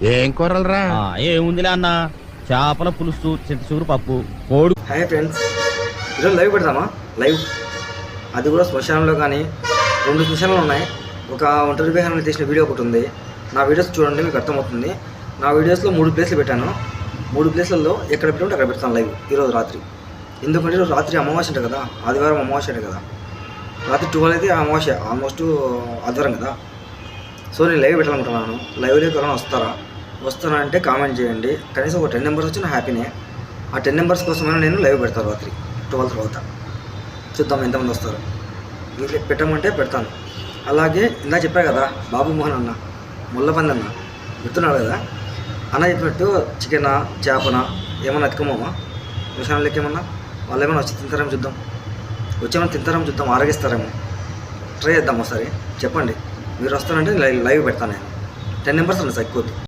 ఏం కూరలరా? ఏముందిలే అన్న, చేపల పులుసు, చింతచూరు పప్పు, కోడి. హాయ్ ఫ్రెండ్స్, ఈరోజు లైవ్ పెడతామా? లైవ్ అది కూడా శ్మశానంలో. కానీ 2 శ్మశానాలు ఉన్నాయి. ఒక ఒంటరి విహారంలో తీసిన వీడియో ఒకటి ఉంది. నా వీడియోస్ చూడండి, మీకు అర్థమవుతుంది. నా వీడియోస్లో 3 ప్లేస్లు పెట్టాను. 3 ప్లేస్లలో ఎక్కడ పెట్టుకుంటే అక్కడ పెడతాను లైవ్ ఈరోజు రాత్రి. ఎందుకంటే ఈరోజు రాత్రి అమావాస్య ఉంటుంది కదా, ఆదివారం అమావాస్య ఉంటుంది కదా. రాత్రి 12 అయితే అమావాస్య, ఆల్మోస్ట్ ఆదివారం కదా. సో నేను లైవ్ పెట్టాలనుకుంటున్నాను. లైవ్లోకి ఎవరైనా వస్తానంటే కామెంట్ చేయండి. కనీసం ఒక 10 నెంబర్స్ వచ్చిన హ్యాపీనే. ఆ 10 నెంబర్స్ కోసమైనా నేను లైవ్ పెడతాను రాత్రి 12 తర్వాత. చూద్దాం ఎంతమంది వస్తారు. వీటికి పెట్టమంటే పెడతాను. అలాగే ఇందా చెప్పా కదా, బాబు మోహన్ అన్న, ముళ్ళపంది అన్న గుర్తున్నాడు కదా. అన్న చెప్పినట్టు చికెనా చేపనా ఏమన్నా ఎత్తుకోమా విషయాలకి, ఏమన్నా వాళ్ళు ఏమైనా వచ్చి తింటారేమో చూద్దాం. వచ్చేమన్నా తింటారేమో చూద్దాం, ఆరగిస్తారేమో. ట్రై చేద్దాం ఒకసారి. చెప్పండి, మీరు వస్తారంటే లైవ్ పెడతాను నేను. 10 నెంబర్స్ అన్న సరిపోద్ది.